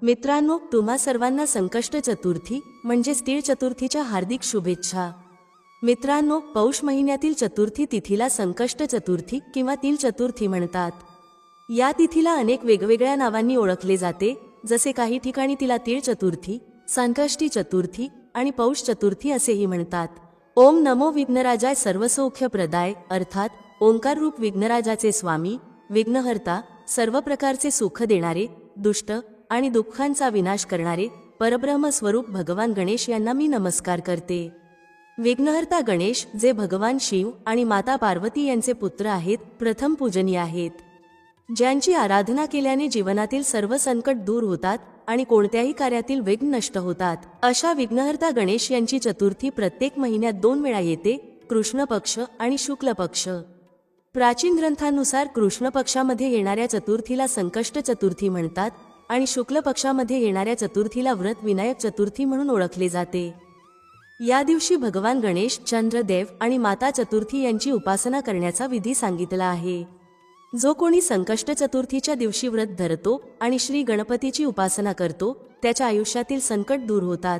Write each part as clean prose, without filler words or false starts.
मित्रांनो, तुम्हा सर्वांना संकष्ट चतुर्थी म्हणजेच तीळ चतुर्थीच्या हार्दिक शुभेच्छा। मित्रांनो, पौष महिन्यातील चतुर्थी तिथीला संकष्ट चतुर्थी किंवा तीळ चतुर्थी म्हणतात। या तिथीला अनेक वेगवेगळ्या नावांनी ओळखले जाते, जसे काही ठिकाणी तिला तीळ चतुर्थी, संकष्टी चतुर्थी आणि पौष चतुर्थी असेही म्हणतात। ओम नमो विघ्नराजाय सर्वसौख्यप्रदाय अर्थात ओंकार रूप विघ्नराजाचे स्वामी, विघ्नहर्ता, सर्व प्रकारचे सुख देणारे, दुष्ट आणि दुःखांचा विनाश करणारे परब्रह्म स्वरूप भगवान गणेश यांना मी नमस्कार करते। विघ्नहर्ता गणेश, जे भगवान शिव आणि माता पार्वती यांचे पुत्र आहेत, प्रथम पूजनीय आहेत, ज्यांची आराधना केल्याने जीवनातील सर्व संकट दूर होतात आणि कोणत्याही कार्यातील विघ्न नष्ट होतात। अशा विघ्नहर्ता गणेश यांची चतुर्थी प्रत्येक महिन्यात 2 वेळा येते, कृष्ण पक्ष आणि शुक्ल पक्ष। प्राचीन ग्रंथांनुसार कृष्ण पक्षामध्ये येणाऱ्या चतुर्थीला संकष्ट चतुर्थी म्हणतात आणि शुक्ल पक्षामध्ये येणाऱ्या चतुर्थीला व्रत विनायक चतुर्थी म्हणून ओळखले जाते। या दिवशी भगवान गणेश, चंद्रदेव आणि माता चतुर्थी यांची उपासना करण्याचा विधी सांगितला आहे। जो कोणी संकष्ट चतुर्थीच्या दिवशी व्रत धरतो आणि श्री गणपतीची उपासना करतो, त्याच्या आयुष्यातील संकट दूर होतात,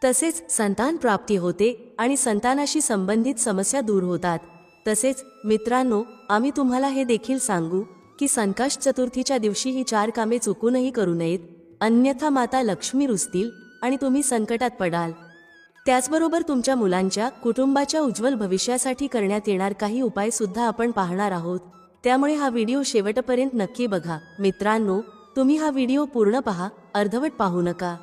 तसेच संतान प्राप्ती होते आणि संतानाशी संबंधित समस्या दूर होतात। तसेच मित्रांनो, आम्ही तुम्हाला हे देखील सांगू की संकष्ट चतुर्थीच्या दिवशी ही 4 कामे चुकूनही करू नयेत, अन्यथा माता लक्ष्मी रुसतील आणि तुम्ही संकटात पडाल। त्याचबरोबर तुमच्या मुलांच्या, कुटुंबाच्या उज्ज्वल भविष्यासाठी करण्यात येणार काही उपाय सुद्धा आपण पाहणार आहोत, त्यामुळे हा व्हिडिओ शेवटपर्यंत नक्की बघा। मित्रांनो, तुम्ही हा व्हिडिओ पूर्ण पहा, अर्धवट पाहू नका।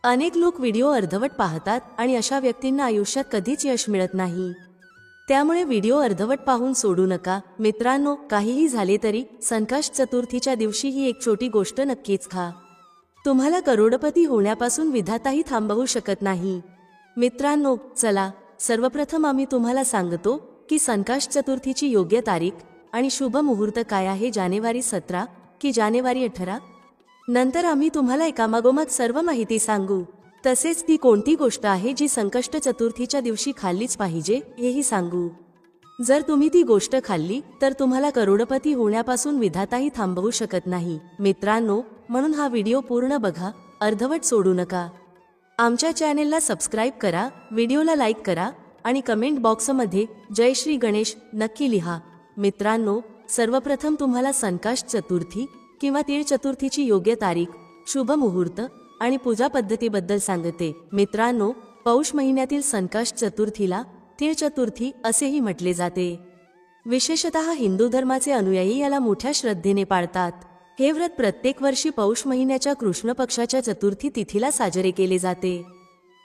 अनेक लोक व्हिडिओ अर्धवट पाहतात आणि अशा व्यक्तींना आयुष्यात कधीच यश मिळत नाही, त्यामुळे व्हिडिओ अर्धवट पाहून सोडू नका। मित्रांनो, काहीही झाले तरी संकष्ट चतुर्थीच्या दिवशी ही एक छोटी गोष्ट नक्कीच खा, तुम्हाला करोडपती होण्यापासून विधाताही थांबवू शकत नाही। मित्रांनो, चला सर्वप्रथम आम्ही तुम्हाला सांगतो की संकष्ट चतुर्थीची योग्य तारीख आणि शुभ मुहूर्त काय आहे, जानेवारी 17 की जानेवारी 18। नंतर आम्ही तुम्हाला एकामागोमाग सर्व माहिती सांगू, तसेच ती कोणती गोष्ट आहे जी संकष्ट चतुर्थीच्या दिवशी खाल्लीच पाहिजे हेही सांगू। जर तुम्ही ती गोष्ट खाल्ली तर तुम्हाला करोडपती होण्यापासून विधाताही थांबवू शकत नाही। मित्रांनो, म्हणून हा व्हिडिओ पूर्ण बघा, अर्धवट सोडू नका। आमच्या चॅनेलला सबस्क्राईब करा, व्हिडिओला लाईक करा आणि कमेंट बॉक्समध्ये जय श्री गणेश नक्की लिहा। मित्रांनो, सर्वप्रथम तुम्हाला संकष्ट चतुर्थी किंवा तीळ चतुर्थीची योग्य तारीख, शुभ मुहूर्त आणि पूजा पद्धतीबद्दल सांगते। मित्रांनो, पौष महिन्यातील संकष्ट चतुर्थीला तीळ चतुर्थी असेही म्हटले जाते। विशेषतः हिंदू धर्माचे अनुयायी याला मोठ्या श्रद्धेने पाळतात। हे व्रत प्रत्येक वर्षी पौष महिन्याच्या कृष्ण पक्षाच्या चतुर्थी तिथीला साजरे केले जाते।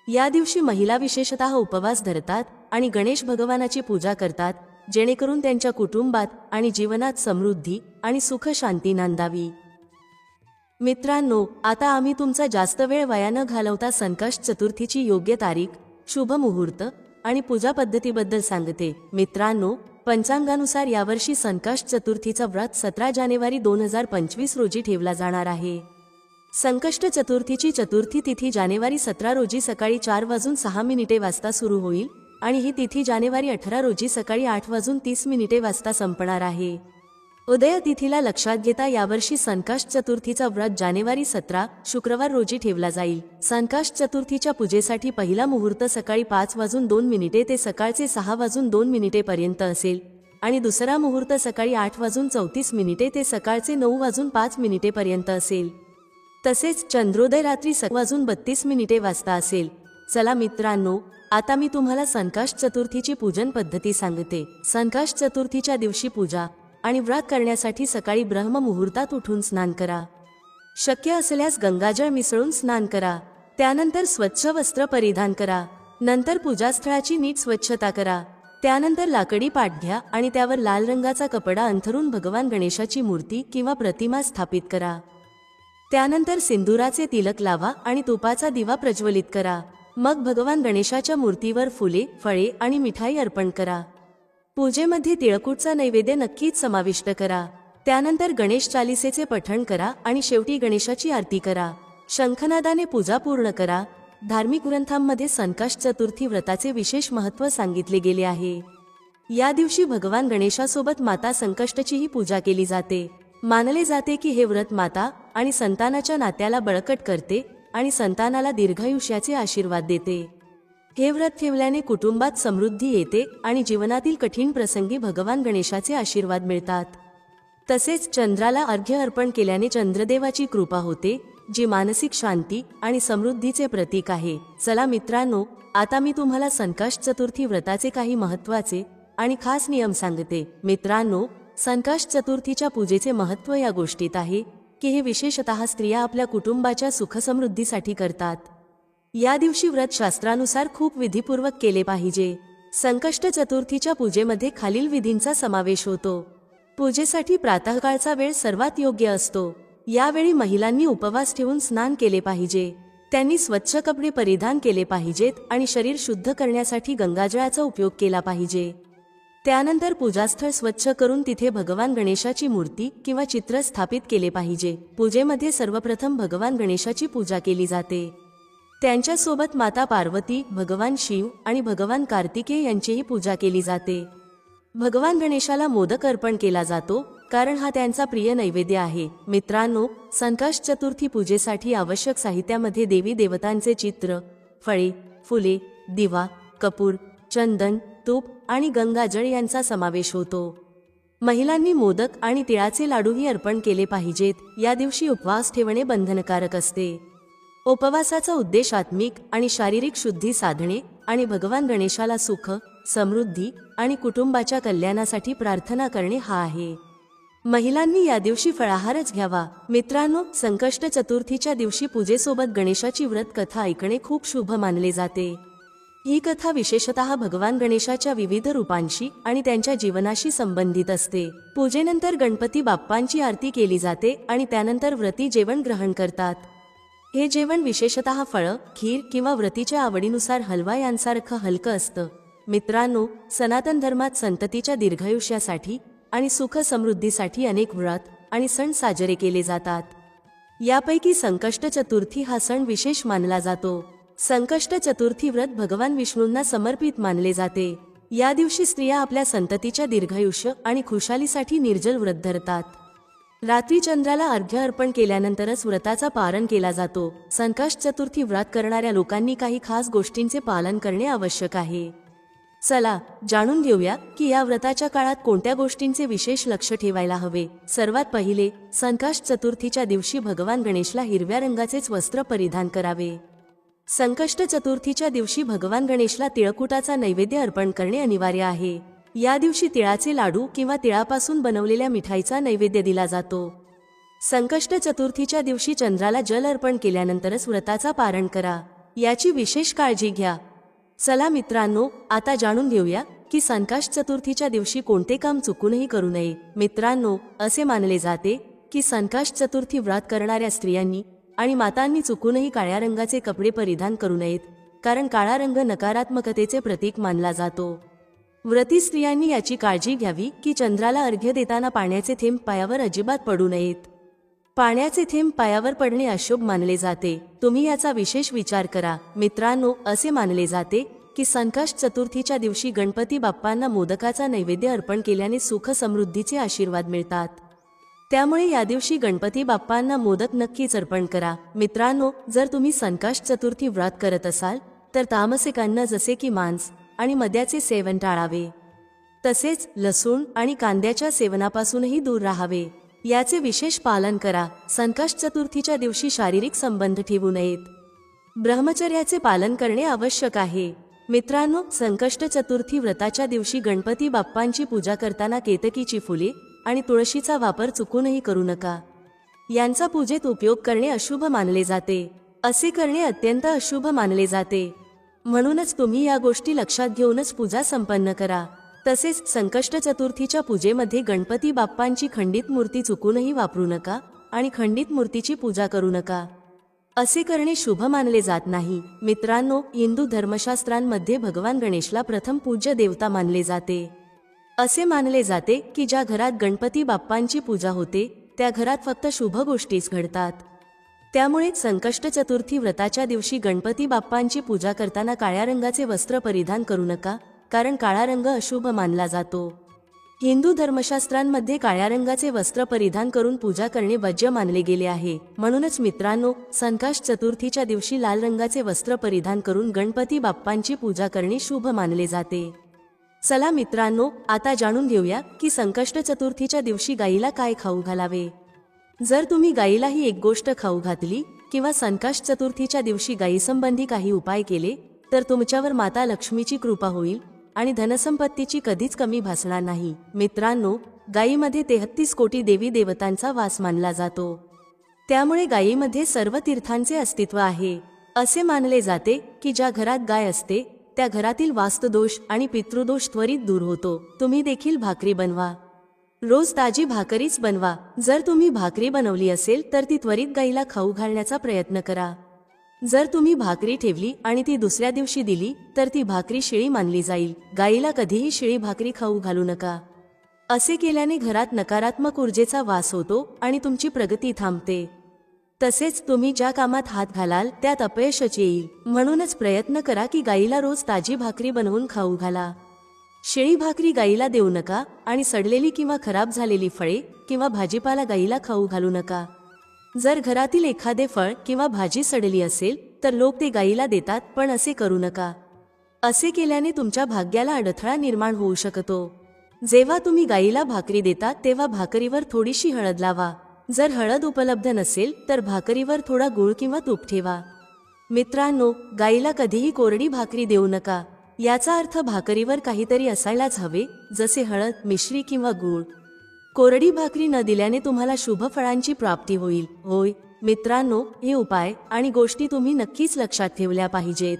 या दिवशी महिला विशेषतः उपवास धरतात आणि गणेश भगवानाची पूजा करतात, जेणेकरून त्यांच्या कुटुंबात आणि जीवनात समृद्धी आणि सुख शांती नांदावी। मित्रांनो, आता आम्ही तुमचा जास्त वेळ वाया न घालवता संकष्ट चतुर्थीची योग्य तारीख, शुभ मुहूर्त आणि पूजा पद्धतीबद्दल सांगते। मित्रांनो, पंचांगानुसार यावर्षी संकष्ट चतुर्थीचा व्रत 17 जानेवारी 2025 रोजी ठेवला जाणार आहे। संकष्ट चतुर्थीची चतुर्थी तिथी जानेवारी 17 रोजी सकाळी 4:06 वाजता सुरू होईल आणि ही तिथी जानेवारी 18 रोजी सकाळी 8:30 वाजता संपणार आहे। उदय तिथीला लक्षात घेता यावर्षी संकष्ट चतुर्थीचा व्रत जानेवारी 17 शुक्रवार रोजी ठेवला जाईल। संकष्ट चतुर्थीच्या पूजेसाठी पहिला मुहूर्त सकाळी 5:02 ते सकाळचे 6:02 पर्यंत असेल आणि दुसरा मुहूर्त सकाळी 8:34 ते सकाळचे 9:05 पर्यंत असेल। तसेच चंद्रोदय रात्री 6:32 वाजता असेल। चला मित्रांनो, आता मी तुम्हाला संकष्ट चतुर्थीची पूजन पद्धती सांगते। संकष्ट चतुर्थीच्या दिवशी पूजा आणि व्रत करण्यासाठी सकाळी ब्रह्म मुहूर्तात उठून स्नान करा। शक्य असल्यास गंगाजळ मिसळून स्नान करा। त्यानंतर स्वच्छ वस्त्र परिधान करा। नंतर पूजास्थळाची नीट स्वच्छता करा। त्यानंतर लाकडी पाट घ्या आणि त्यावर लाल रंगाचा कपडा अंथरून भगवान गणेशाची मूर्ती किंवा प्रतिमा स्थापित करा। त्यानंतर सिंदुराचे तिलक लावा आणि तुपाचा दिवा प्रज्वलित करा। मग भगवान गणेशाच्या मूर्तीवर फुले, फळे आणि मिठाई अर्पण करा। पूजेमध्ये तिळकुटचा नैवेद्य नक्कीच समाविष्ट करा। त्यानंतर गणेश चालिसेचे पठण करा आणि शेवटी गणेशाची आरती करा। शंखनादाने पूजा पूर्ण करा। धार्मिक ग्रंथांमध्ये संकष्ट चतुर्थी व्रताचे विशेष महत्त्व सांगितले गेले आहे। या दिवशी भगवान गणेशासोबत माता संकष्टचीही पूजा केली जाते। मानले जाते की हे व्रत माता आणि संतानाच्या नात्याला बळकट करते आणि संतानाला दीर्घायुष्याचे आशीर्वाद देते. हे व्रत ठेवल्याने कुटुंबात समृद्धी येते आणि जीवनातील कठीण प्रसंगी भगवान गणेशाचे आशीर्वाद मिळतात. तसेच चंद्राला अर्घ्य अर्पण केल्याने चंद्रदेवाची कृपा होते, जी मानसिक शांती आणि समृद्धीचे प्रतीक आहे. चला मित्रांनो, आता मी तुम्हाला संकष्ट चतुर्थी व्रताचे काही महत्त्वाचे आणि खास नियम सांगते. मित्रांनो, संकष्ट चतुर्थीच्या पूजेचे महत्त्व या गोष्टीत आहे की हे विशेषतः स्त्रिया आपल्या कुटुंबाच्या सुखसमृद्धीसाठी करतात. या दिवशी व्रत शास्त्रानुसार खूप विधीपूर्वक केले पाहिजे. संकष्ट चतुर्थीच्या पूजेमध्ये खालील विधींचा समावेश होतो. पूजेसाठी प्रातःकाळचा वेळ सर्वात योग्य असतो. यावेळी महिलांनी उपवास ठेवून स्नान केले पाहिजे. त्यांनी स्वच्छ कपडे परिधान केले पाहिजेत आणि शरीर शुद्ध करण्यासाठी गंगाजळाचा उपयोग केला पाहिजे. त्यानंतर पूजास्थळ स्वच्छ करून तिथे भगवान गणेशाची मूर्ती किंवा चित्र स्थापित केले पाहिजे. पूजेमध्ये सर्वप्रथम भगवान गणेशाची पूजा केली जाते. त्यांच्यासोबत माता पार्वती, भगवान शिव आणि भगवान कार्तिकेय यांचीही पूजा केली जाते. भगवान गणेशाला मोदक अर्पण केला जातो, कारण हा त्यांचा प्रिय नैवेद्य आहे. मित्रांनो, संकष्ट चतुर्थी पूजेसाठी आवश्यक साहित्यामध्ये देवी देवतांचे चित्र, फळे, फुले, दिवा, कपूर, चंदन, तूप आणि गंगाजळ यांचा समावेश होतो. महिलांनी मोदक आणि तिळाचे लाडूही अर्पण केले पाहिजेत. या दिवशी उपवास ठेवणे बंधनकारक असते. उपवासाचा उद्देश आत्मिक आणि शारीरिक शुद्धी साधणे आणि भगवान गणेशाला सुख, समृद्धी आणि कुटुंबाच्या कल्याणासाठी प्रार्थना करणे हा आहे. महिलांनी या दिवशी फळाहारच घ्यावा. मित्रांनो, संकष्ट चतुर्थीच्या दिवशी पूजेसोबत गणेशाची व्रत कथा ऐकणे खूप शुभ मानले जाते. ही कथा विशेषतः भगवान गणेशाच्या विविध रूपांशी आणि त्यांच्या जीवनाशी संबंधित असते. पूजेनंतर गणपती बाप्पांची आरती केली जाते आणि त्यानंतर व्रती जेवण ग्रहण करतात. हे जेवण विशेषतः फळं, खीर किंवा व्रतीच्या आवडीनुसार हलवा यांसारखं हलकं असतं. मित्रांनो, सनातन धर्मात संततीच्या दीर्घायुष्यासाठी आणि सुख समृद्धीसाठी अनेक व्रत आणि सण साजरे केले जातात. यापैकी संकष्ट चतुर्थी हा सण विशेष मानला जातो. संकष्ट चतुर्थी व्रत भगवान विष्णूंना समर्पित मानले जाते. या दिवशी स्त्रिया आपल्या संततीच्या दीर्घायुष्य आणि खुशालीसाठी निर्जल व्रत धरतात. रात्री चंद्राला अर्घ्य अर्पण केल्यानंतरच व्रताचा पारण केला जातो. संकष्ट चतुर्थी व्रत करणाऱ्या लोकांनी काही खास गोष्टींचे पालन करणे आवश्यक आहे. चला जाणून घेऊया की या व्रताच्या काळात कोणत्या गोष्टींचे विशेष लक्ष ठेवायला हवे. सर्वात पहिले, संकष्ट चतुर्थीच्या दिवशी भगवान गणेशला हिरव्या रंगाचेच वस्त्र परिधान करावे. संकष्ट चतुर्थीच्या दिवशी भगवान गणेशला तिळकुटाचा नैवेद्य अर्पण करणे अनिवार्य आहे. या दिवशी तिळाचे लाडू किंवा तिळापासून बनवलेल्या मिठाईचा नैवेद्य दिला जातो. संकष्ट चतुर्थीच्या दिवशी चंद्राला जल अर्पण केल्यानंतरच व्रताचा पारण करा. याची विशेष काळजी घ्या. चला मित्रांनो, आता जाणून घेऊया की संकष्ट चतुर्थीच्या दिवशी कोणते काम चुकूनही करू नये. मित्रांनो, असे मानले जाते की संकष्ट चतुर्थी व्रत करणाऱ्या स्त्रियांनी आणि मातांनी चुकूनही काळ्या रंगाचे कपडे परिधान करू नयेत, कारण काळा रंग नकारात्मकतेचे प्रतीक मानला जातो. व्रती स्त्रियांनी याची काळजी घ्यावी की चंद्राला अर्घ्य देताना पाण्याचे थेंब पायावर अजिबात पडू नयेत. पाण्याचे थेंब पायावर पडणे अशुभ मानले जाते. तुम्ही याचा विशेष विचार करा. मित्रांनो, असे मानले जाते की संकष्ट चतुर्थीच्या दिवशी गणपती बाप्पांना मोदकाचा नैवेद्य अर्पण केल्याने सुख समृद्धीचे आशीर्वाद मिळतात. त्यामुळे या दिवशी गणपती बाप्पांना मोदक नक्कीच अर्पण करा. मित्रांनो, जर तुम्ही संकष्ट चतुर्थी व्रत करत असाल तर तामसिक अन्न जसे की मांस आणि मद्याचे सेवन टाळावे. तसेच लसूण आणि कांद्याच्या सेवनापासूनही दूर राहावे. याचे विशेष पालन करा. संकष्ट चतुर्थीच्या दिवशी शारीरिक संबंध ठेवू नयेत. ब्रह्मचर्याचे पालन करणे आवश्यक आहे. मित्रांनो, संकष्ट चतुर्थी व्रताच्या दिवशी गणपती बाप्पांची पूजा करताना केतकीची फुले आणि तुळशीचा वापर चुकूनही करू नका. यांचा पूजेत उपयोग करणे अशुभ मानले जाते. असे करणे अत्यंत अशुभ मानले जाते. म्हणूनच तुम्ही या गोष्टी लक्षात घेऊनच पूजा संपन्न करा. तसेच संकष्ट चतुर्थीच्या पूजेमध्ये गणपती बाप्पांची खंडित मूर्ती चुकूनही वापरू नका आणि खंडित मूर्तीची पूजा करू नका. असे करणे शुभ मानले जात नाही. मित्रांनो, हिंदू धर्मशास्त्रांमध्ये भगवान गणेशला प्रथम पूज्य देवता मानले जाते. असे मानले जाते की ज्या घरात गणपती बाप्पांची पूजा होते त्या घरात फक्त शुभ गोष्टीच घडतात. त्यामुळे संकष्ट चतुर्थी व्रताच्या दिवशी गणपती बाप्पांची पूजा करताना काळ्या रंगाचे वस्त्र परिधान करू नका, कारण काळा रंग अशुभ मानला जातो. हिंदू धर्मशास्त्रांमध्ये काळ्या रंगाचे वस्त्र परिधान करून पूजा करणे वज्य मानले गेले आहे. म्हणूनच मित्रांनो, संकष्ट चतुर्थीच्या दिवशी लाल रंगाचे वस्त्र परिधान करून गणपती बाप्पांची पूजा करणे शुभ मानले जाते. चला मित्रांनो, आता जाणून घेऊया की संकष्ट चतुर्थीच्या दिवशी गाईला काय खाऊ घालावे. जर तुम्ही गाईला ही एक गोष्ट खाऊ घातली किंवा संकष्ट चतुर्थीच्या दिवशी गायीसंबंधी काही उपाय केले तर तुमच्यावर माता लक्ष्मीची कृपा होईल आणि धनसंपत्तीची कधीच कमी भासणार नाही. मित्रांनो, गायीमध्ये 33 कोटी देवी देवतांचा वास मानला जातो. त्यामुळे गायीमध्ये सर्व तीर्थांचे अस्तित्व आहे. असे मानले जाते की ज्या घरात गाय असते त्या घरातील वास्तुदोष आणि पितृदोष त्वरित दूर होतो. तुम्ही देखील भाकरी बनवा. रोज ताजी भाकरीच बनवा. जर तुम्ही भाकरी बनवली असेल तर ती त्वरित गाईला खाऊ घालण्याचा प्रयत्न करा. जर तुम्ही भाकरी ठेवली आणि ती दुसऱ्या दिवशी दिली तर ती भाकरी शिळी मानली जाईल. गाईला कधीही शिळी भाकरी खाऊ घालू नका. असे केल्याने घरात नकारात्मक ऊर्जेचा वास होतो आणि तुमची प्रगती थांबते. तसेच तुम्ही ज्या कामात हात घालाल त्यात अपयशच येईल. म्हणूनच प्रयत्न करा की गाईला रोज ताजी भाकरी बनवून खाऊ घाला. शिळी भाकरी गाईला देऊ नका आणि सडलेली किंवा खराब झालेली फळे किंवा भाजीपाला गाईला खाऊ घालू नका. जर घरातील एखादे फळ किंवा भाजी सडली असेल तर लोक ते गाईला देतात, पण असे करू नका. असे केल्याने तुमच्या भाग्याला अडथळा निर्माण होऊ शकतो. जेव्हा तुम्ही गाईला भाकरी देता तेव्हा भाकरीवर थोडीशी हळद लावा. जर हळद उपलब्ध नसेल तर भाकरीवर थोडा गूळ किंवा तूप ठेवा. मित्रांनो, गाईला कधीही कोरडी भाकरी देऊ नका. याचा अर्थ भाकरीवर काहीतरी असायलाच हवे, जसे हळद, मिश्री किंवा गूळ. कोरडी भाकरी न दिल्याने तुम्हाला शुभ फळांची प्राप्ती होईल. होय मित्रांनो, हे उपाय आणि गोष्टी तुम्ही नक्कीच लक्षात ठेवल्या पाहिजेत.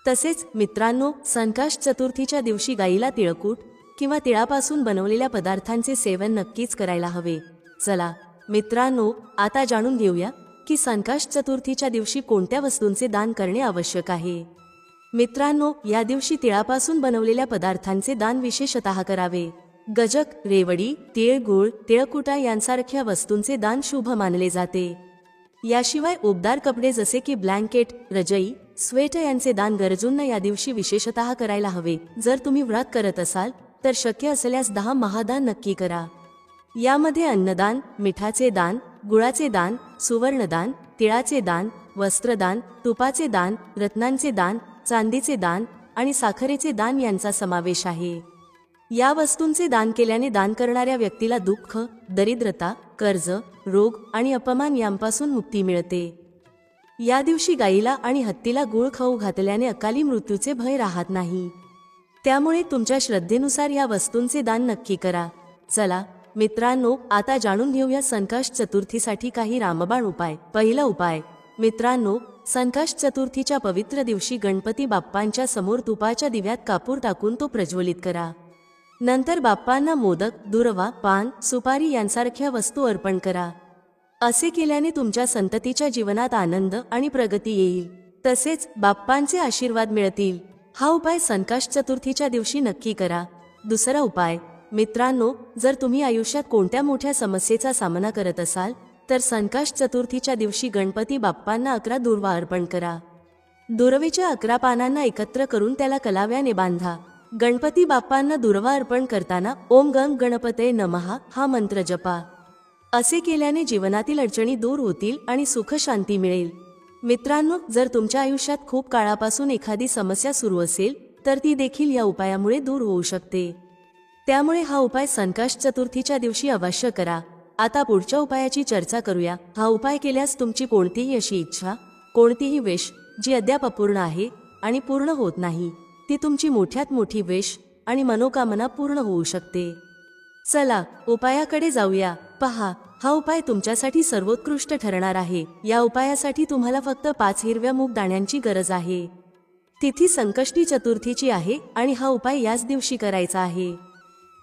तसेच मित्रांनो, संकष्ट चतुर्थीच्या दिवशी गाईला तिळकूट किंवा तिळापासून बनवलेल्या पदार्थांचे सेवन नक्कीच करायला हवे. चला मित्रांनो, आता जाणून घेऊया की संकष्ट चतुर्थीच्या दिवशी कोणत्या वस्तूंचे दान करणे आवश्यक आहे. मित्रांनो, या दिवशी तिळापासून बनवलेल्या पदार्थांचे दान विशेषतः करावे. गजक, रेवडी, तिळगुळ, तिळकुटा यांसारख्या वस्तूंचे दान शुभ मानले जाते. याशिवाय उबदार कपडे जसे की ब्लँकेट, रजई, स्वेटर यांचे दान गरजूंना या दिवशी विशेषतः करायला हवे. जर तुम्ही व्रत करत असाल तर शक्य असल्यास 10 महादान नक्की करा. यामध्ये अन्नदान, मिठाचे दान, गुळाचे दान, सुवर्णदान, तिळाचे दान, वस्त्रदान, तुपाचे दान, रत्नांचे दान, चांदीचे दान आणि साखरेचे दान यांचा समावेश आहे. या वस्तूंचे दान केल्याने दान करणाऱ्या व्यक्तीला दुःख, दरिद्रता, कर्ज, रोग आणि अपमान यांपासून मुक्ती मिळते. या दिवशी गाईला आणि हत्तीला गूळ खाऊ घातल्याने अकाली मृत्यूचे भय राहत नाही. त्यामुळे तुमच्या श्रद्धेनुसार या वस्तूंचे दान नक्की करा. चला मित्रांनो, आता जाणून घेऊया संकष्ट चतुर्थीसाठी काही रामबाण उपाय. पहिला उपाय. मित्रांनो, संकष्ट चतुर्थीच्या पवित्र दिवशी गणपती बाप्पांच्या समोर तुपाच्या दिव्यात कापूर टाकून तो प्रज्वलित करा. नंतर बाप्पांना मोदक, दुर्वा, पान, सुपारी यांसारख्या वस्तू अर्पण करा. असे केल्याने तुमच्या संततीच्या जीवनात आनंद आणि प्रगती येईल. तसेच बाप्पांचे आशीर्वाद मिळतील. हा उपाय संकष्ट चतुर्थीच्या दिवशी नक्की करा. दुसरा उपाय. मित्रांनो, जर तुम्ही आयुष्यात कोणत्या मोठ्या समस्येचा सामना करत असाल तर संकष्ट चतुर्थीच्या दिवशी गणपती बाप्पांना 11 दुर्वा अर्पण करा. दुर्वेच्या 11 पानांना एकत्र करून त्याला कलाव्याने बांधा. गणपती बाप्पांना दुर्वा अर्पण करताना ओम गं गणपतये नमः हा मंत्र जपा. असे केल्याने जीवनातील अडचणी दूर होतील आणि सुख शांती मिळेल. मित्रांनो, जर तुमच्या आयुष्यात खूप काळापासून एखादी समस्या सुरू असेल तर ती देखील या उपायामुळे दूर होऊ शकते. त्यामुळे हा उपाय संकष्ट चतुर्थीच्या दिवशी अवश्य करा. आता पुढच्या उपायाची चर्चा करूया. हा उपाय केल्यास तुमची कोणतीही अशी इच्छा, कोणतीही विश जी अद्याप अपूर्ण आहे आणि पूर्ण होत नाही, ती तुमची मोठ्यात मोठी विश आणि मनोकामना पूर्ण होऊ शकते. चला उपायाकडे जाऊया. पहा, हा उपाय तुमच्यासाठी सर्वोत्कृष्ट ठरणार आहे. या उपायासाठी तुम्हाला फक्त 5 हिरव्या मूग दाण्यांची गरज आहे. तिथी संकष्टी चतुर्थीची आहे आणि हा उपाय याच दिवशी करायचा आहे.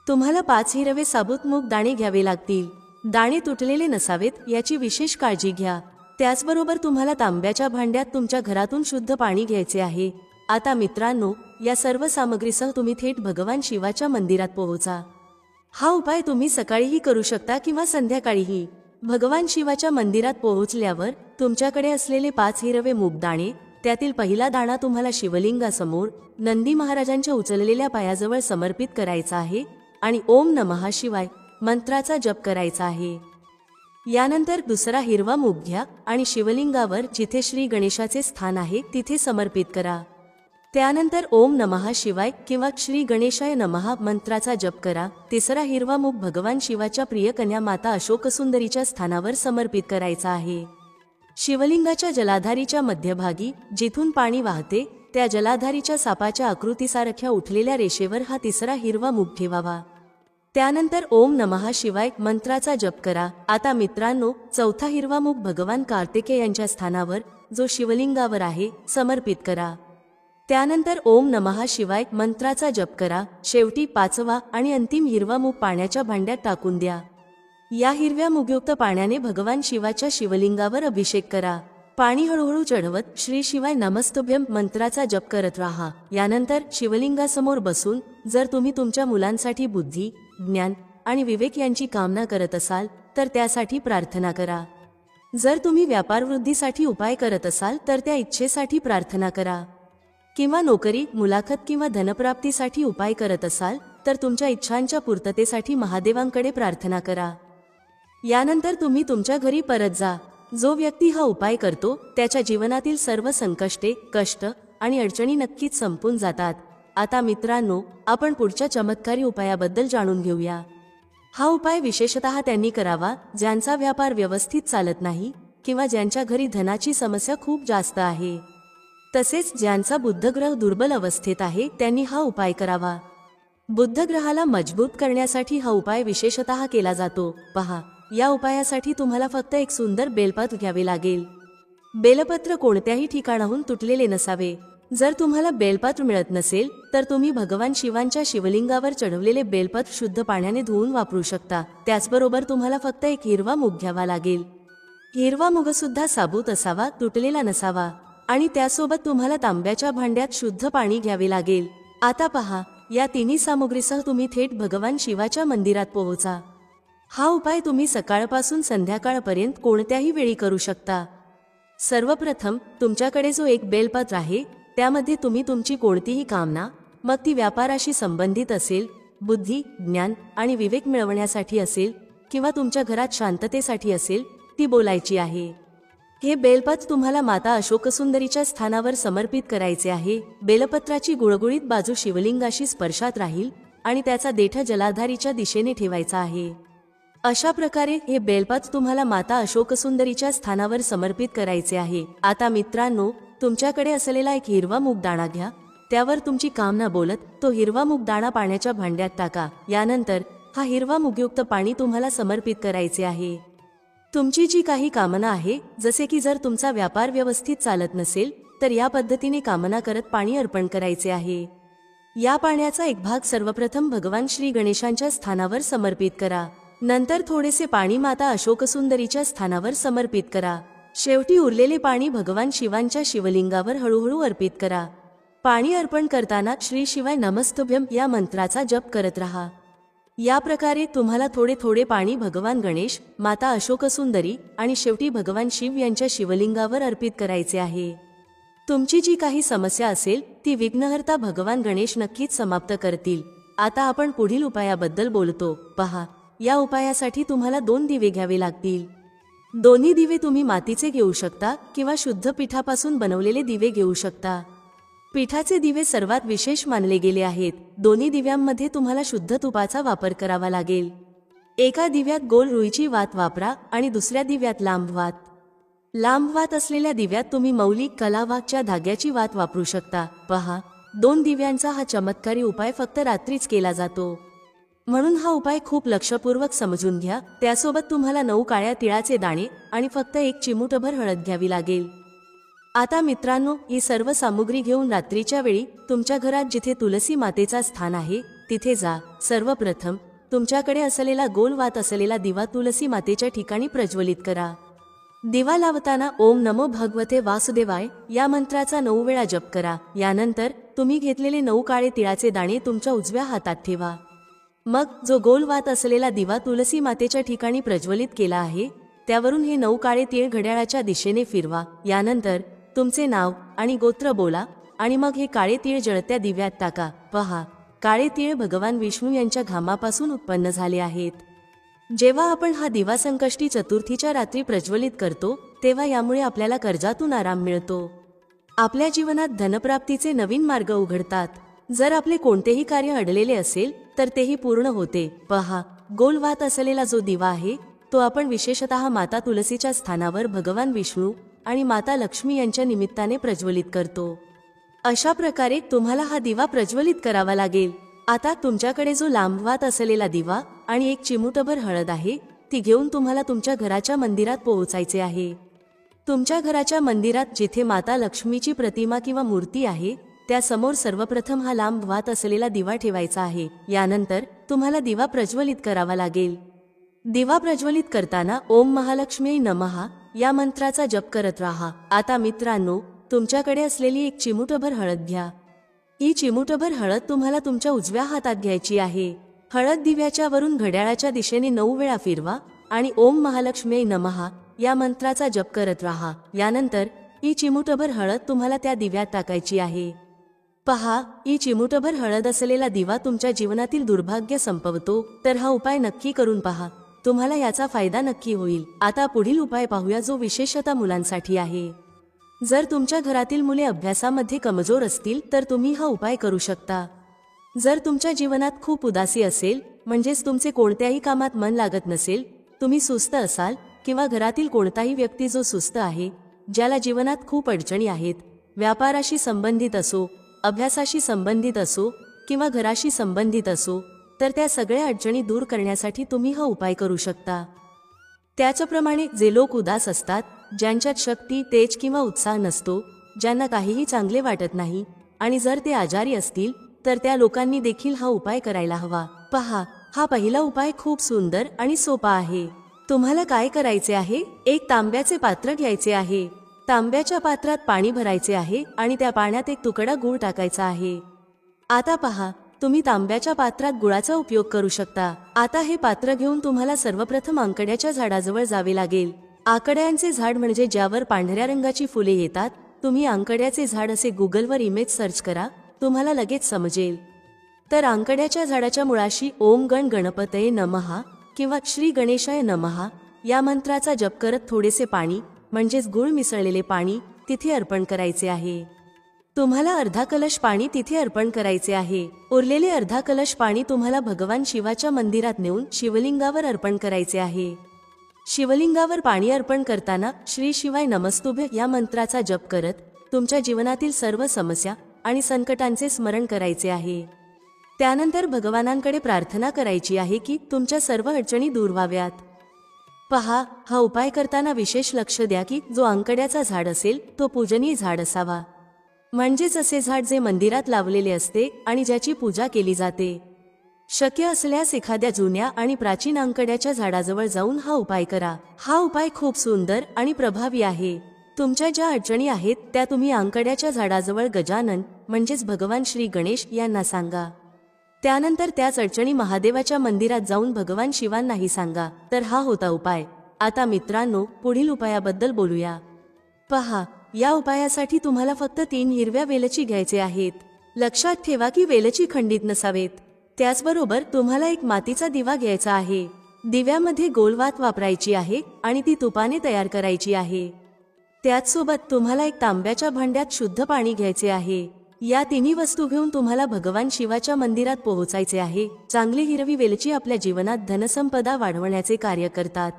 तुम्हाला 5 हिरवे साबूत मूग दाणे घ्यावे लागतील. दाणे तुटलेले नसावेत याची विशेष काळजी घ्या. त्याचबरोबर तुम्हाला तांब्याच्या भांड्यात तुमच्या घरातून शुद्ध पाणी घ्यायचे आहे. आता मित्रांनो, या सर्व सामग्रीसह तुम्ही थेट भगवान शिवाच्या मंदिरात पोहोचा. हा उपाय तुम्ही सकाळीही करू शकता किंवा संध्याकाळीही. भगवान शिवाच्या मंदिरात पोहोचल्यावर तुमच्याकडे असलेले 5 हिरवे मूग दाणे, त्यातील पहिला दाणा तुम्हाला शिवलिंगासमोर नंदी महाराजांच्या उचललेल्या पायाजवळ समर्पित करायचा आहे आणि ओम नमः शिवाय मंत्राचा जप करायचा आहे. यानंतर दुसरा हिरवा मूग घ्या आणि शिवलिंगावर जिथे श्री गणेशाचे स्थान आहे तिथे समर्पित करा. त्यानंतर ओम नमः शिवाय किंवा श्री गणेशाय नमः मंत्राचा जप करा. तिसरा हिरवा मूग भगवान शिवाच्या प्रिय कन्या माता अशोकसुंदरीच्या स्थानावर समर्पित करायचा आहे. शिवलिंगाच्या जलाधारीच्या मध्यभागी जिथून पाणी वाहते त्या जलाधारीच्या सापाच्या आकृतीसारख्या उठलेल्या रेषेवर हा तिसरा हिरवा मूग ठेवावा. त्यानंतर ओम नमः शिवाय मंत्राचा जप करा. आता मित्रांनो, चौथा हिरवा मूग भगवान कार्तिकेय यांच्या स्थानावर जो शिवलिंगावर आहे समर्पित करा. त्यानंतर ओम नमः शिवाय मंत्राचा जप करा. शेवटी पाचवा आणि अंतिम हिरवा मूग पाण्याच्या भांड्यात टाकून द्या. या हिरव्या मूगयुक्त पाण्याने भगवान शिवाच्या शिवलिंगावर अभिषेक करा. पाणी हळूहळू चढवत श्री शिवाय नमस्तुभ्यम मंत्राचा जप करत राहा. यानंतर शिवलिंगासमोर बसून जर तुम्ही तुमच्या मुलांसाठी बुद्धी, ज्ञान आणि विवेक यांची कामना करत असाल तर त्यासाठी प्रार्थना करा. जर तुम्ही व्यापार वृद्धीसाठी उपाय करत असाल तर त्या इच्छेसाठी प्रार्थना करा. किंवा नोकरी, मुलाखत किंवा धनप्राप्तीसाठी उपाय करत असाल तर तुमच्या इच्छांच्या पूर्ततेसाठी महादेवांकडे प्रार्थना करा. यानंतर तुम्ही तुमच्या घरी परत जा. जो व्यक्ती हा उपाय करतो त्याच्या जीवनातील सर्व संकष्टे, कष्ट आणि अडचणी नक्कीच संपून जातात. आता मित्रांनो, आपण पुढच्या चमत्कारी उपायाबद्दल जाणून घेऊया. हा उपाय विशेषतः त्यांनी करावा ज्यांचा व्यापार व्यवस्थित चालत नाही किंवा ज्यांच्या घरी धनाची समस्या खूप जास्त आहे. तसेच ज्यांचा बुधग्रह दुर्बल अवस्थेत आहे त्यांनी हा उपाय करावा. बुधग्रहाला मजबूत करण्यासाठी हा उपाय विशेषतः केला जातो. पहा, या उपायासाठी तुम्हाला फक्त एक सुंदर बेलपत्र घ्यावे लागेल. बेलपत्र कोणत्याही ठिकाणाहून तुटलेले नसावे. जर तुम्हाला बेलपत्र मिळत नसेल तर तुम्ही भगवान शिवांच्या शिवलिंगावर चढवलेले बेलपत्र शुद्ध पाण्याने धुवून वापरू शकता. त्याचबरोबर तुम्हाला फक्त एक हिरवा मूग घ्यावा लागेल. हिरवा मूग सुद्धा साबूत असावा, तुटलेला नसावा. आणि त्यासोबत तुम्हाला तांब्याच्या भांड्यात शुद्ध पाणी घ्यावे लागेल. आता पहा, या तिन्ही सामुग्रीसह तुम्ही थेट भगवान शिवाच्या मंदिरात पोहोचा. हा उपाय तुम्ही सकाळपासून संध्याकाळपर्यंत कोणत्याही वेळी करू शकता. सर्वप्रथम तुमच्याकडे जो एक बेलपत्र आहे त्यामध्ये तुम्ही तुमची कोणतीही कामना, मग ती व्यापाराशी संबंधित असेल, बुद्धी, ज्ञान आणि विवेक मिळवण्यासाठी असेल किंवा तुमच्या घरात शांततेसाठी असेल, ती बोलायची आहे. हे बेलपत्र तुम्हाला माता अशोकसुंदरीच्या स्थानावर समर्पित करायचे आहे. बेलपत्राची गुळगुळीत बाजू शिवलिंगाशी स्पर्शात राहील आणि त्याचा देठ जलाधारीच्या दिशेने ठेवायचा आहे. अशा प्रकारे हे बेलपत्र तुम्हाला माता अशोकसुंदरीच्या स्थानावर समर्पित करायचे आहे. आता मित्रांनो, तुमच्याकडे असलेला एक हिरवा मूगदाणा घ्या. त्यावर तुमची कामना बोलत तो हिरवा मूगदाणा पाण्याच्या भांड्यात टाका. यानंतर हा हिरवा मूगयुक्त पाणी तुम्हाला समर्पित करायचे आहे. तुमची जी काही कामना आहे, जसे की जर तुमचा व्यापार व्यवस्थित चालत नसेल तर या पद्धतीने कामना करत पाणी अर्पण करायचे आहे. या पाण्याचा एक भाग सर्वप्रथम भगवान श्री गणेशांच्या स्थानावर समर्पित करा. नंतर थोडेसे पाणी माता अशोकसुंदरीच्या स्थानावर समर्पित करा. शेवटी उरलेले पाणी भगवान शिवांच्या शिवलिंगावर हळूहळू अर्पित करा. पाणी अर्पण करताना श्री शिवाय नमस्तुभ्यम या मंत्राचा जप करत राहा. या प्रकारे तुम्हाला थोडे थोडे पाणी भगवान गणेश, माता अशोकसुंदरी आणि शेवटी भगवान शिव यांच्या शिवलिंगावर अर्पित करायचे आहे. तुमची जी काही समस्या असेल ती विघ्नहर्ता भगवान गणेश नक्कीच समाप्त करतील. आता आपण पुढील उपायाबद्दल बोलतो. पहा, या उपायासाठी तुम्हाला 2 दिवे घ्यावे लागतील. दोन्ही दिवे तुम्ही मातीचे घेऊ शकता किंवा शुद्ध पिठापासून बनवलेले दिवे घेऊ शकता. पिठाचे दिवे सर्वात विशेष मानले गेले आहेत. दोन्ही दिव्यांमध्ये तुम्हाला शुद्ध तुपाचा वापर करावा लागेल. एका दिव्यात गोल रुईची वात वापरा आणि दुसऱ्या दिव्यात लांब वात. लांब वात असलेल्या दिव्यात तुम्ही मौली कलावाच्या धाग्याची वात वापरू शकता. पहा, 2 दिव्यांचा हा चमत्कारी उपाय फक्त रात्रीच केला जातो. म्हणून हा उपाय खूप लक्षपूर्वक समजून घ्या. त्यासोबत तुम्हाला 9 काळ्या तिळाचे दाणे आणि फक्त 1 चिमूटभर हळद घ्यावी लागेल. आता मित्रांनो, ही सर्व सामुग्री घेऊन रात्रीच्या वेळी तुमच्या घरात जिथे तुलसी मातेचा स्थान आहे तिथे जा. सर्वप्रथम तुमच्याकडे असलेला गोल वात असलेला दिवा तुलसी मातेच्या ठिकाणी प्रज्वलित करा. दिवा लावताना ओम नमो भगवते वासुदेवाय या मंत्राचा 9 वेळा जप करा. यानंतर तुम्ही घेतलेले 9 काळे तिळाचे दाणे तुमच्या उजव्या हातात ठेवा. मग जो गोल वात असलेला दिवा तुलसी मातेच्या ठिकाणी प्रज्वलित केला आहे त्यावरून हे 9 काळे तीळ घड्याळाच्या दिशेने फिरवा. यानंतर तुमचे नाव आणि गोत्र बोला आणि मग हे काळे तीळ जळत्या दिव्यात टाका. पहा, काळे तीळ भगवान विष्णू यांच्या घामापासून उत्पन्न झाले आहेत. जेव्हा आपण हा दिवा संकष्टी चतुर्थीच्या रात्री प्रज्वलित करतो तेव्हा यामुळे आपल्याला कर्जातून आराम मिळतो. आपल्या जीवनात धनप्राप्तीचे नवीन मार्ग उघडतात. जर आपले कोणतेही कार्य अडलेले असेल तर तेही पूर्ण होते. पहा, गोल वात असलेला जो दिवा आहे तो आपण विशेषतः माता तुलसीच्या स्थानावर भगवान विष्णू आणि माता लक्ष्मी यांच्या निमित्ताने प्रज्वलित करतो. अशा प्रकारे तुम्हाला हा दिवा प्रज्वलित करावा लागेल. आता तुमच्याकडे जो लांबवात असलेला दिवा आणि एक चिमूटभर हळद आहे ती घेऊन तुम्हाला तुमच्या घराच्या मंदिरात पोहोचायचे आहे. तुमच्या घराच्या मंदिरात जिथे माता लक्ष्मीची प्रतिमा किंवा मूर्ती आहे त्यासमोर सर्वप्रथम हा लांब वात असलेला दिवा ठेवायचा आहे. यानंतर तुम्हाला दिवा प्रज्वलित करावा लागेल. दिवा प्रज्वलित करताना ओम महालक्ष्मी नमः या मंत्राचा जप करत राहा. आता मित्रांनो, तुमच्याकडे असलेली एक चिमूटभर हळद घ्या. ही चिमूटभर हळद तुम्हाला तुमच्या उजव्या हातात घ्यायची आहे. हळद दिव्याच्या वरून घड्याळाच्या दिशेने 9 वेळा फिरवा आणि ओम महालक्ष्मी नमः या मंत्राचा जप करत राहा. यानंतर ही चिमूटभर हळद तुम्हाला त्या दिव्यात टाकायची आहे. पहा, ही चिमूटभर हळद असलेला दिवा तुमच्या जीवनातील दुर्भाग्य संपवतो. तर हा उपाय नक्की करून पहा, तुम्हाला याचा फायदा नक्की होईल. आता पुढील उपाय पाहूया, जो विशेषतः मुलांसाठी आहे. जर तुमच्या घरातील मुले अभ्यासामध्ये कमजोर असतील तर तुम्ही हा उपाय करू शकता. जर तुमच्या जीवनात खूप उदासी असेल, म्हणजेच तुमचे कोणत्याही कामात मन लागत नसेल, तुम्ही सुस्त असाल किंवा घरातील कोणताही व्यक्ती जो सुस्त आहे, ज्याला जीवनात खूप अडचणी आहेत, व्यापाराशी संबंधित असो, अभ्यासाशी संबंधित असो किंवा घराशी संबंधित असो, तर त्या सगळ्या अडचणी दूर करण्यासाठी तुम्ही हा उपाय करू शकता. त्याचप्रमाणे जे लोक उदास असतात, ज्यांच्यात शक्ती, तेज किंवा उत्साह नसतो, ज्यांना काहीही चांगले वाटत नाही आणि जर ते आजारी असतील तर त्या लोकांनी देखील हा उपाय करायला हवा. पहा, हा पहिला उपाय खूप सुंदर आणि सोपा आहे. तुम्हाला काय करायचे आहे? एक तांब्याचे पात्र घ्यायचे आहे. तांब्याच्या पात्रात पाणी भरायचे आहे आणि त्या पाण्यात एक तुकडा गूळ टाकायचा आहे. आता पहा, तुम्ही तांब्याच्या पात्रात गुळाचा उपयोग करू शकता. आता हे पात्र घेऊन तुम्हाला सर्वप्रथम आंकड्याच्या झाडाजवळ जावे लागेल. आंकड्यांचे झाड म्हणजे ज्यावर पांढऱ्या रंगाची फुले येतात. तुम्ही आंकड्याचे झाड असे गुगलवर इमेज सर्च करा, तुम्हाला लगेच समजेल. तर आंकड्याच्या झाडाच्या मुळाशी ओम गण गणपतये नमः किंवा श्री गणेशाय नमः या मंत्राचा जप करत थोडेसे पाणी म्हणजेच गुळ मिसळलेले पाणी तिथे अर्पण करायचे आहे. तुम्हाला अर्धा कलश पाणी तिथे अर्पण करायचे आहे. उरलेले अर्धा कलश पाणी तुम्हाला भगवान शिवाच्या मंदिरात नेऊन शिवलिंगावर अर्पण करायचे आहे. शिवलिंगावर पाणी अर्पण करताना श्री शिवाय नमस्तुभ्य या मंत्राचा जप करत तुमच्या जीवनातील सर्व समस्या आणि संकटांचे स्मरण करायचे आहे. त्यानंतर भगवानांकडे प्रार्थना करायची आहे की तुमच्या सर्व अडचणी दूर व्हाव्यात. पहा, हा उपाय करताना विशेष लक्ष द्या की जो आंकड्याचा झाड असेल तो पूजनीय झाड असावा. म्हणजेच असे झाड जे मंदिरात लावलेले असते आणि ज्याची पूजा केली जाते. शक्य असल्यास एखाद्या जुन्या आणि प्राचीन आंकड्याच्या झाडाजवळ जाऊन हा उपाय करा. हा उपाय खूप सुंदर आणि प्रभावी आहे. तुमच्या ज्या अडचणी आहेत त्या तुम्ही आंकड्याच्या झाडाजवळ गजानन म्हणजेच भगवान श्री गणेश यांना सांगा. त्यानंतर त्याच अडचणी महादेवाच्या मंदिरात जाऊन भगवान शिवांनाही सांगा. तर हा होता उपाय. आता मित्रांनो, पुढील उपायाबद्दल बोलूया. पहा, या उपायासाठी तुम्हाला फक्त 3 हिरव्या वेलची घ्यायचे आहेत. लक्षात ठेवा की वेलची खंडित नसावेत. त्याचबरोबर तुम्हाला एक मातीचा दिवा घ्यायचा आहे. दिव्यामध्ये गोलवात वापरायची आहे आणि ती तुपाने तयार करायची आहे. त्याचसोबत तुम्हाला एक तांब्याच्या भांड्यात शुद्ध पाणी घ्यायचे आहे. या तिन्ही वस्तू घेऊन तुम्हाला भगवान शिवाच्या मंदिरात पोहोचायचे आहे. चांगली हिरवी वेलची आपल्या जीवनात धनसंपदा वाढवण्याचे कार्य करतात.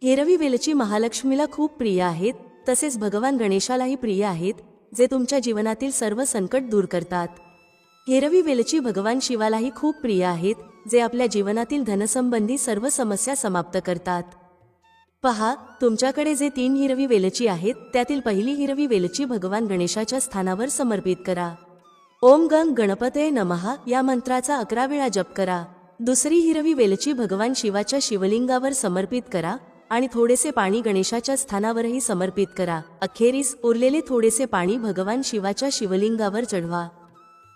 हिरवी वेलची महालक्ष्मीला खूप प्रिय आहेत, तसेच भगवान गणेशालाही प्रिय आहेत, जे तुमच्या जीवनातील सर्व संकट दूर करतात. हिरवी वेलची भगवान शिवालाही खूप प्रिय आहेत, जे आपल्या जीवनातील धनसंबंधी सर्व समस्या समाप्त करतात. पहा, तुमच्याकडे जे 3 हिरवी वेलची आहेत त्यातील पहिली हिरवी वेलची भगवान गणेशाच्या स्थानावर समर्पित करा. ओम गंग गणपतये नमः या मंत्राचा 11 वेळा जप करा. दुसरी हिरवी वेलची भगवान शिवाच्या शिवलिंगावर समर्पित करा आणि थोडेसे पाणी गणेशाच्या स्थानावरही समर्पित करा. अखेरीस उरलेले थोडेसे पाणी भगवान शिवाच्या शिवलिंगावर चढवा.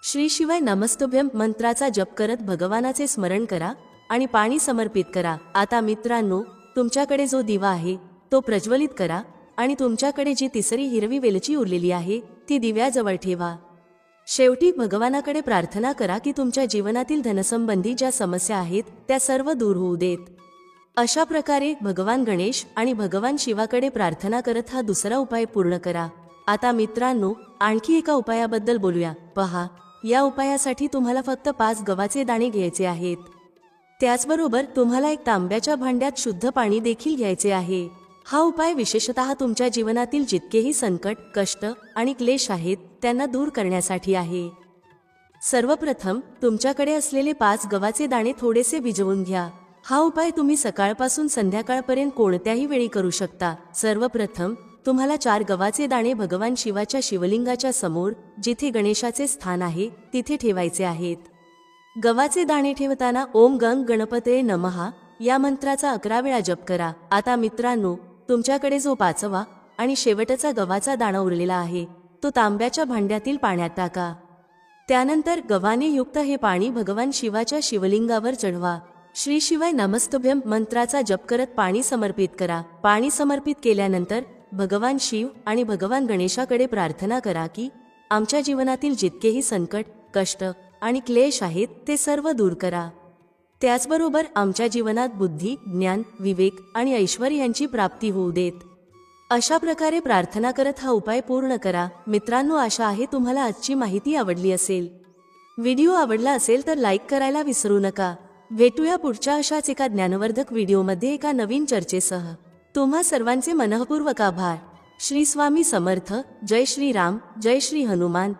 श्री शिवाय नमस्तुभ्यम मंत्राचा जप करत भगवानाचे स्मरण करा आणि पाणी समर्पित करा. आता मित्रांनो, तुमच्याकडे जो दिवा आहे तो प्रज्वलित करा आणि तुमच्याकडे जी तिसरी हिरवी वेलची उरलेली आहे ती दिव्याजवळ ठेवा. शेवटी भगवानाकडे प्रार्थना करा की तुमच्या जीवनातील धनसंबंधी ज्या समस्या आहेत त्या सर्व दूर होऊ देत. अशा प्रकारे भगवान गणेश आणि भगवान शिवाकडे प्रार्थना करत हा दुसरा उपाय पूर्ण करा. आता मित्रांनो, आणखी एका उपायाबद्दल बोलूया. पहा, या उपायासाठी तुम्हाला फक्त 5 गव्हाचे दाणे घ्यायचे आहेत. त्याचबरोबर तुम्हाला एक तांब्याच्या भांड्यात शुद्ध पाणी देखील घ्यायचे आहे. हा उपाय विशेषतः तुमच्या जीवनातील जितकेही संकट, कष्ट आणि क्लेश आहेत त्यांना दूर करण्यासाठी आहे. सर्वप्रथम तुमच्याकडे असलेले 5 गव्हाचे दाणे थोडेसे भिजवून घ्या. हा उपाय तुम्ही सकाळपासून संध्याकाळपर्यंत कोणत्याही वेळी करू शकता. सर्वप्रथम तुम्हाला 4 गव्हाचे दाणे भगवान शिवाच्या शिवलिंगाच्या समोर, जिथे गणेशाचे स्थान आहे, तिथे ठेवायचे आहेत. गव्हाचे दाणे ठेवताना ओम गंग गणपतये नमः या मंत्राचा 11 वेळा जप करा. आता मित्रांनो, तुमच्याकडे जो 5वा आणि शेवटचा गव्हाचा दाणा उरलेला आहे तो तांब्याच्या भांड्यातील पाण्यात टाका. त्यानंतर गव्हाने युक्त हे पाणी भगवान शिवाच्या शिवलिंगावर चढवा. श्री शिवाय नमस्तुभ्यम मंत्राचा जप करत पाणी समर्पित करा. पाणी समर्पित केल्यानंतर भगवान शिव आणि भगवान गणेशाकडे प्रार्थना करा की आमच्या जीवनातील जितकेही संकट, कष्ट आणि क्लेश आहेत ते सर्व दूर करा. त्याचबरोबर आमच्या जीवनात बुद्धी, ज्ञान, विवेक आणि ऐश्वर्य यांची प्राप्ती होऊ देत. अशा प्रकारे प्रार्थना करत हा उपाय पूर्ण करा. मित्रांनो, आशा आहे तुम्हाला आजची माहिती आवडली असेल. व्हिडिओ आवडला असेल तर लाईक करायला विसरू नका. भेटूया पुढच्या अशाच एका ज्ञानवर्धक व्हिडिओमध्ये एका नवीन चर्चेसह. तुम्हा सर्वांचे मनःपूर्वक आभार. श्री स्वामी समर्थ. जय श्री राम, जय श्री हनुमान.